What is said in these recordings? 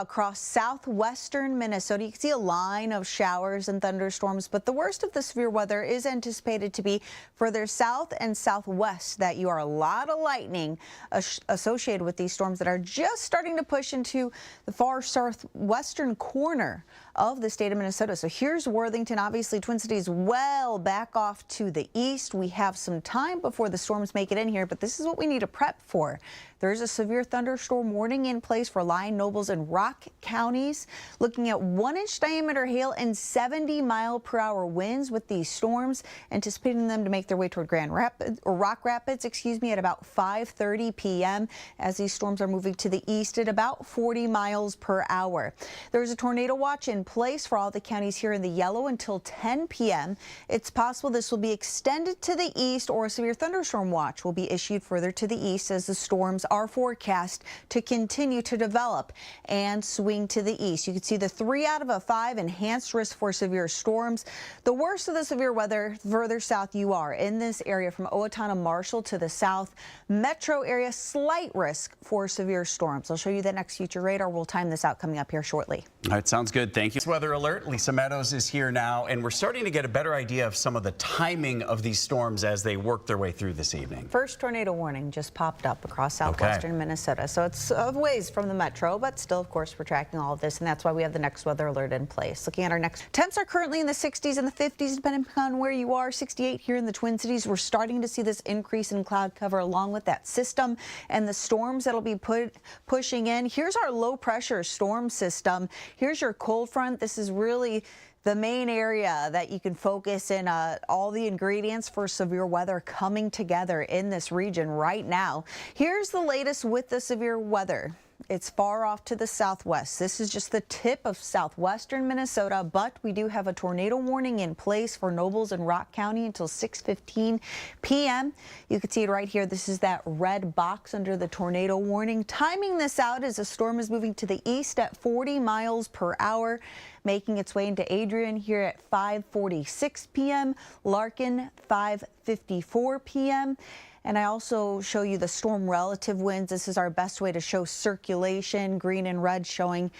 Across southwestern Minnesota, you can see a line of showers and thunderstorms, but the worst of the severe weather is anticipated to be further south and southwest. That you are a lot of lightning associated with these storms that are just starting to push into the far southwestern corner of the state of Minnesota. So here's Worthington, obviously Twin Cities well back off to the east. We have some time before the storms make it in here, but this is what we need to prep for. There's a severe thunderstorm warning in place for Lyon, Nobles, and Rock counties. Looking at 1-inch diameter hail and 70-mile-per-hour winds with these storms, anticipating them to make their way toward Grand Rapids, or Rock Rapids, at about 5:30 p.m. as these storms are moving to the east at about 40 miles per hour. There's a tornado watch in place for all the counties here in the yellow until 10 p.m. It's possible this will be extended to the east, or a severe thunderstorm watch will be issued further to the east as the storms are forecast to continue to develop and swing to the east. You can see the 3 out of 5 enhanced risk for severe storms. The worst of the severe weather further south you are in this area from Owatonna, Marshall to the south metro area, slight risk for severe storms. I'll show you the next future radar. We'll time this out coming up here shortly. All right, sounds good. Thank you. Weather alert. Lisa Meadows is here now, and we're starting to get a better idea of some of the timing of these storms as they work their way through this evening. First tornado warning just popped up across southwestern Minnesota, so it's a ways from the metro, but still, of course, we're tracking all of this, and that's why we have the next weather alert in place. Looking at our next temps are currently in the 60s and the 50s, depending on where you are. 68 here in the Twin Cities. We're starting to see this increase in cloud cover along with that system and the storms that'll be pushing in. Here's our low pressure storm system. Here's your cold front. This is really the main area that you can focus in, all the ingredients for severe weather coming together in this region right now. Here's the latest with the severe weather. It's far off to the southwest. This is just the tip of southwestern Minnesota, but we do have a tornado warning in place for Nobles and Rock County until 6:15 p.m. You can see it right here. This is that red box under the tornado warning. Timing this out as the storm is moving to the east at 40 miles per hour, making its way into Adrian here at 5:46 p.m., Larkin 5:54 p.m. And I also show you the storm relative winds. This is our best way to show circulation, green and red showing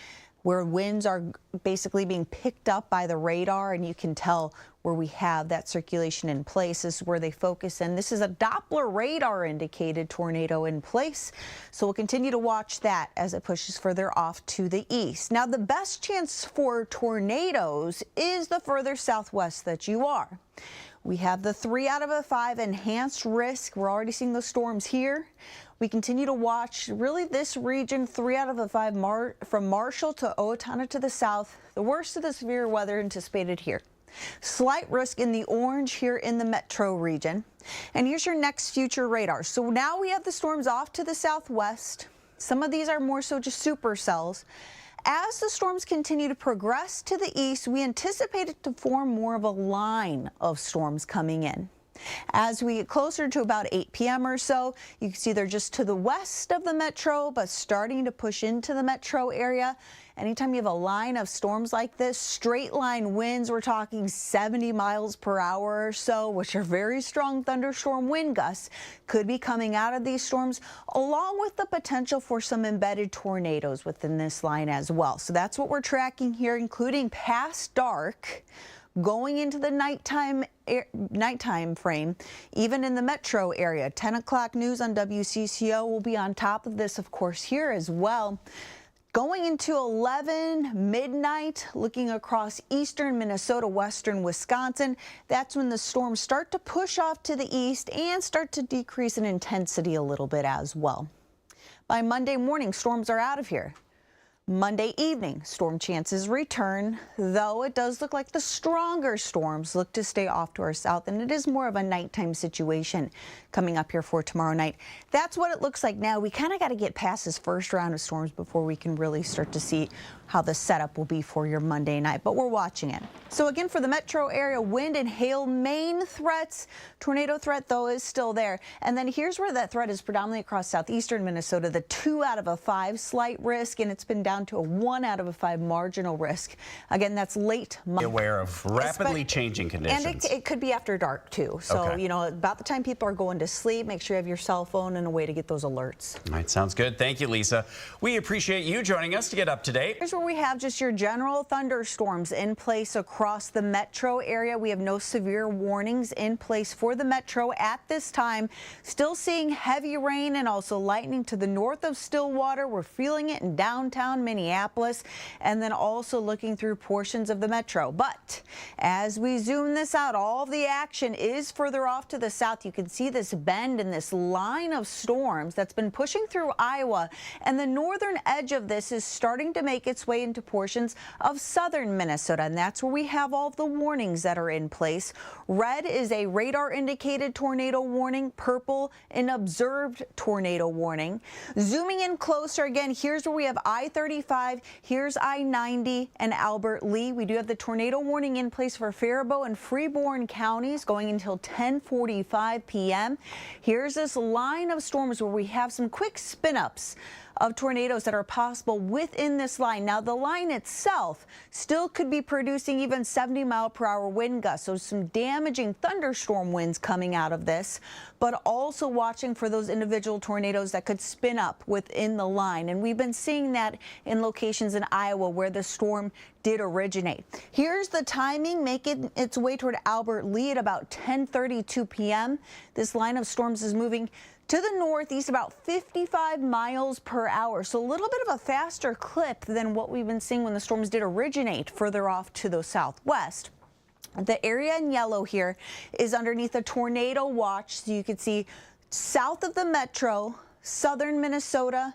where winds are basically being picked up by the radar, and you can tell where we have that circulation in place. This is where they focus in. This is a Doppler radar indicated tornado in place, so we'll continue to watch that as it pushes further off to the east. Now, the best chance for tornadoes is the further southwest that you are. We have the 3 out of 5 enhanced risk. We're already seeing the storms here. We continue to watch really this region, 3 out of 5 from Marshall to Owatonna to the south. The worst of the severe weather anticipated here. Slight risk in the orange here in the metro region. And here's your next future radar. So now we have the storms off to the southwest. Some of these are more so just supercells. As the storms continue to progress to the east, we anticipate it to form more of a line of storms coming in. As we get closer to about 8 p.m. or so, you can see they're just to the west of the metro, but starting to push into the metro area. Anytime you have a line of storms like this, straight line winds, we're talking 70 miles per hour or so, which are very strong thunderstorm wind gusts, could be coming out of these storms, along with the potential for some embedded tornadoes within this line as well. So that's what we're tracking here, including past dark, going into the nighttime frame, even in the metro area. 10 o'clock news on WCCO will be on top of this, of course, here as well. Going into 11 midnight, looking across eastern Minnesota, western Wisconsin, that's when the storms start to push off to the east and start to decrease in intensity a little bit as well. By Monday morning, storms are out of here. Monday evening, storm chances return, though it does look like the stronger storms look to stay off to our south, and it is more of a nighttime situation coming up here for tomorrow night. That's what it looks like now. We kind of got to get past this first round of storms before we can really start to see how the setup will be for your Monday night, but we're watching it. So again, for the metro area, wind and hail main threats. Tornado threat, though, is still there. And then here's where that threat is predominantly across southeastern Minnesota, the 2 out of 5 slight risk, and it's been down down to a 1 out of 5 marginal risk. Again, that's late Be aware of rapidly changing conditions. And it could be after dark too. So, Okay. you know, about the time people are going to sleep, make sure you have your cell phone and a way to get those alerts. All right, sounds good. Thank you, Lisa. We appreciate you joining us to get up to date. Here's where we have just your general thunderstorms in place across the metro area. We have no severe warnings in place for the metro at this time. Still seeing heavy rain and also lightning to the north of Stillwater. We're feeling it in downtown Minneapolis, and then also looking through portions of the metro. But as we zoom this out, all of the action is further off to the south. You can see this bend in this line of storms that's been pushing through Iowa, and the northern edge of this is starting to make its way into portions of southern Minnesota, and that's where we have all of the warnings that are in place. Red is a radar indicated tornado warning, purple an observed tornado warning. Zooming in closer again, here's where we have I-35, here's I-90 and Albert Lee. We do have the tornado warning in place for Faribault and Freeborn counties going until 10:45 p.m. Here's this line of storms where we have some quick spin-ups of tornadoes that are possible within this line. Now, the line itself still could be producing even 70-mile-per-hour wind gusts, so some damaging thunderstorm winds coming out of this, but also watching for those individual tornadoes that could spin up within the line. And we've been seeing that in locations in Iowa where the storm did originate. Here's the timing making its way toward Albert Lee at about 10:32 p.m. This line of storms is moving to the northeast about 55 miles per hour. So a little bit of a faster clip than what we've been seeing when the storms did originate further off to the southwest. The area in yellow here is underneath a tornado watch. So you can see south of the metro, southern Minnesota,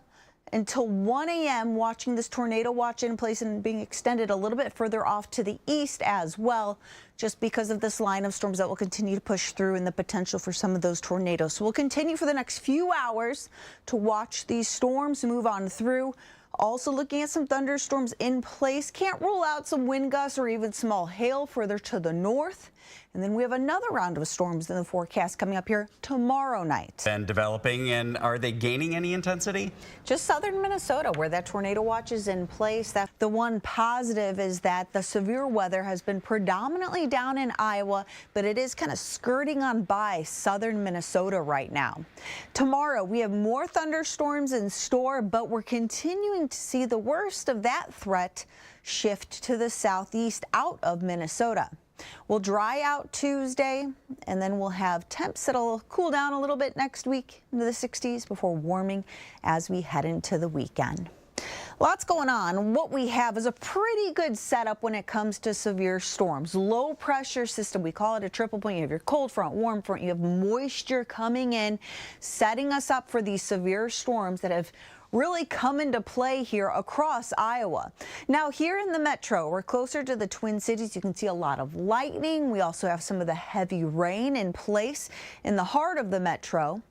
until 1 a.m. watching this tornado watch in place and being extended a little bit further off to the east as well, just because of this line of storms that will continue to push through and the potential for some of those tornadoes. So we'll continue for the next few hours to watch these storms move on through. Also looking at some thunderstorms in place. Can't rule out some wind gusts or even small hail further to the north. And then we have another round of storms in the forecast coming up here tomorrow night. And developing, and are they gaining any intensity? Just southern Minnesota, where that tornado watch is in place. That the one positive is that the severe weather has been predominantly down in Iowa, but it is kind of skirting on by southern Minnesota right now. Tomorrow, we have more thunderstorms in store, but we're continuing to see the worst of that threat shift to the southeast out of Minnesota. We'll dry out Tuesday, and then we'll have temps that'll cool down a little bit next week into the 60s before warming as we head into the weekend. Lots going on. What we have is a pretty good setup when it comes to severe storms. Low pressure system, we call it a triple point. You have your cold front, warm front, you have moisture coming in, setting us up for these severe storms that have really come into play here across Iowa. Now here in the metro, we're closer to the Twin Cities. You can see a lot of lightning. We also have some of the heavy rain in place in the heart of the metro.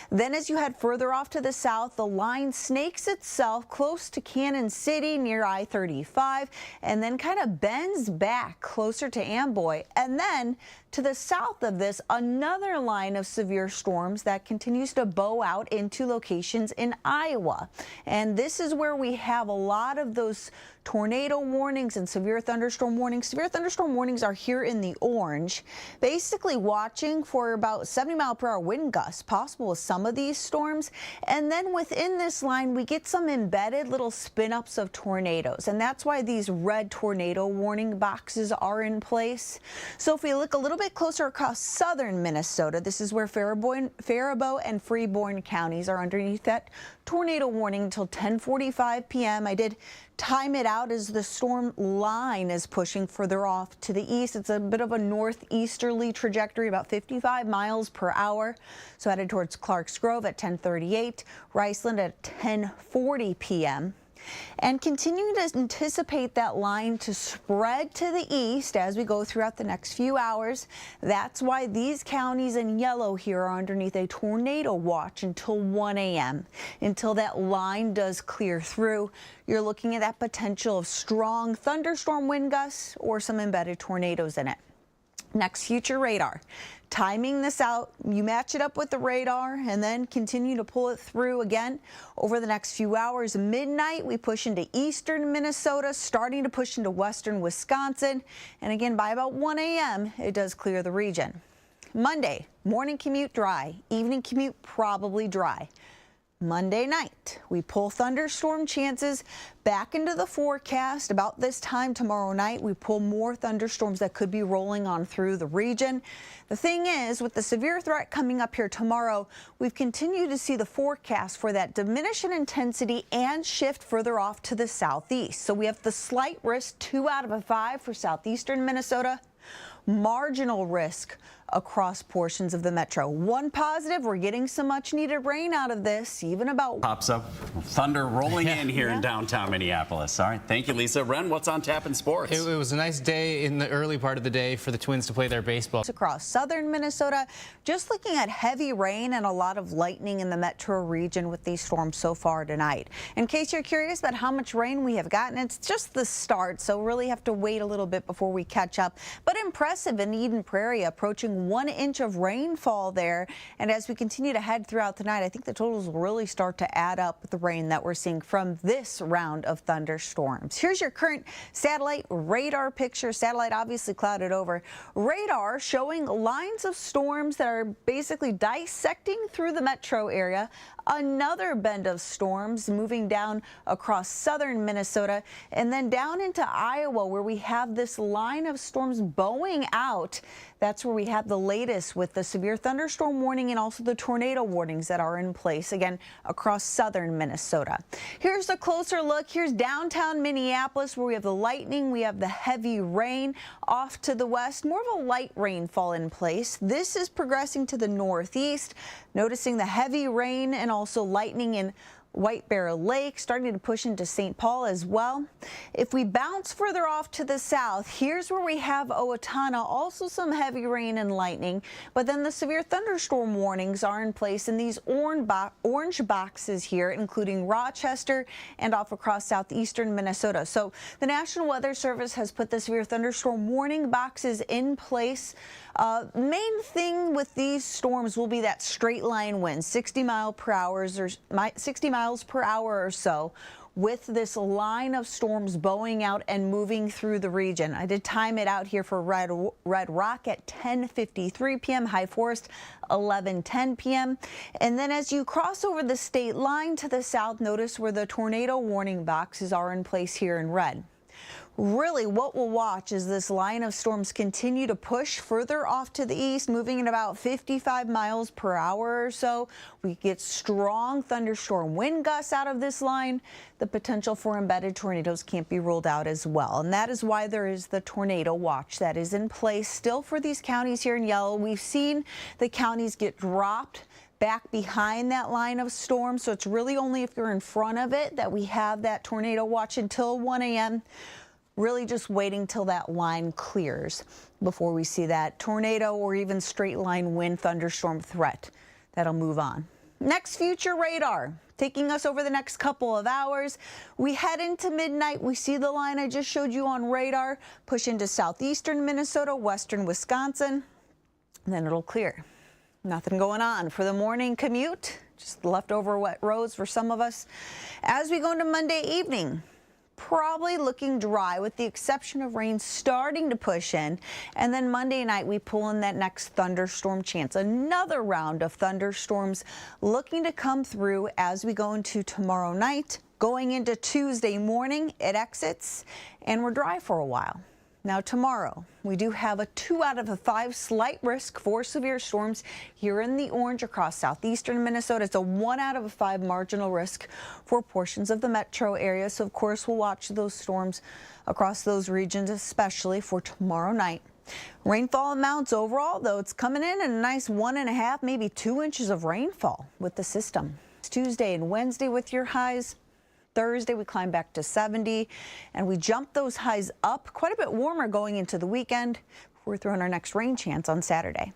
Then as you head further off to the south, the line snakes itself close to Cannon City near I-35 and then kind of bends back closer to Amboy. And then to the south of this, another line of severe storms that continues to bow out into locations in Iowa. And this is where we have a lot of those tornado warnings and severe thunderstorm warnings. Severe thunderstorm warnings are here in the orange, basically watching for about 70-mile-per-hour wind gusts possible with some of these storms. And then within this line, we get some embedded little spin-ups of tornadoes. And that's why these red tornado warning boxes are in place. So if we look a little bit closer across southern Minnesota, this is where Faribault and Freeborn counties are underneath that tornado warning until 10:45 p.m. I did time it out as the storm line is pushing further off to the east. It's a bit of a northeasterly trajectory, about 55 miles per hour. So headed towards Clarks Grove at 10:38, Riceland at 10:40 p.m. And continuing to anticipate that line to spread to the east as we go throughout the next few hours. That's why these counties in yellow here are underneath a tornado watch until 1 a.m. Until that line does clear through, you're looking at that potential of strong thunderstorm wind gusts or some embedded tornadoes in it. Next, future radar. Timing this out, you match it up with the radar and then continue to pull it through again over the next few hours. Midnight, we push into eastern Minnesota, starting to push into western Wisconsin. And again, by about 1 a.m., it does clear the region. Monday, morning commute dry, evening commute probably dry. Monday night, we pull thunderstorm chances back into the forecast. About this time tomorrow night, we pull more thunderstorms that could be rolling on through the region. The thing is, with the severe threat coming up here tomorrow, we've continued to see the forecast for that diminish in intensity and shift further off to the southeast. So we have the slight risk 2 out of 5 for southeastern Minnesota. Marginal risk across portions of the metro. One positive, we're getting some much needed rain out of this, even about pops up thunder rolling in here in downtown Minneapolis. All right, thank you, Lisa. Ren, what's on tap in sports? It was a nice day in the early part of the day for the Twins to play their baseball. Across southern Minnesota, just looking at heavy rain and a lot of lightning in the metro region with these storms so far tonight. In case you're curious about how much rain we have gotten, it's just the start, so really have to wait a little bit before we catch up. But impressive in Eden Prairie, approaching 1 inch of rainfall there. And as we continue to head throughout the night, I think the totals will really start to add up with the rain that we're seeing from this round of thunderstorms. Here's your current satellite radar picture. Satellite obviously clouded over. Radar showing lines of storms that are basically dissecting through the metro area. Another bend of storms moving down across southern Minnesota and then down into Iowa, where we have this line of storms bowing out. That's where we have the latest with the severe thunderstorm warning and also the tornado warnings that are in place, again, across southern Minnesota. Here's a closer look. Here's downtown Minneapolis, where we have the lightning, we have the heavy rain. Off to the west, more of a light rainfall in place. This is progressing to the northeast, noticing the heavy rain and also lightning in White Bear Lake, starting to push into St. Paul as well. If we bounce further off to the south, here's where we have Owatonna, also some heavy rain and lightning, but then the severe thunderstorm warnings are in place in these orange boxes here, including Rochester and off across southeastern Minnesota. So the National Weather Service has put the severe thunderstorm warning boxes in place. Main thing with these storms will be that straight line wind, 60 miles per hour or so, with this line of storms bowing out and moving through the region. I did time it out here for Red Rock at 10:53 p.m., High Forest 11:10 p.m. And then as you cross over the state line to the south, notice where the tornado warning boxes are in place here in red. Really, what we'll watch is this line of storms continue to push further off to the east, moving at about 55 miles per hour or so. We get strong thunderstorm wind gusts out of this line. The potential for embedded tornadoes can't be ruled out as well. And that is why there is the tornado watch that is in place still for these counties here in yellow. We've seen the counties get dropped back behind that line of storm. So it's really only if you're in front of it that we have that tornado watch until 1 a.m. Really just waiting till that line clears before we see that tornado or even straight line wind thunderstorm threat. That'll move on. Next, future radar taking us over the next couple of hours. We head into midnight. We see the line I just showed you on radar push into southeastern Minnesota, western Wisconsin, and then it'll clear. Nothing going on for the morning commute, just leftover wet roads for some of us. As we go into Monday evening, probably looking dry with the exception of rain starting to push in. And then Monday night, we pull in that next thunderstorm chance. Another round of thunderstorms looking to come through as we go into tomorrow night. Going into Tuesday morning, it exits and we're dry for a while. Now tomorrow, we do have a 2 out of 5 slight risk for severe storms here in the orange across southeastern Minnesota. It's a 1 out of 5 marginal risk for portions of the metro area. So of course, we'll watch those storms across those regions, especially for tomorrow night. Rainfall amounts overall, though, it's coming in at a nice 1.5, maybe 2 inches of rainfall with the system. It's Tuesday and Wednesday with your highs. Thursday, we climb back to 70, and we jump those highs up quite a bit warmer going into the weekend. We're throwing our next rain chance on Saturday.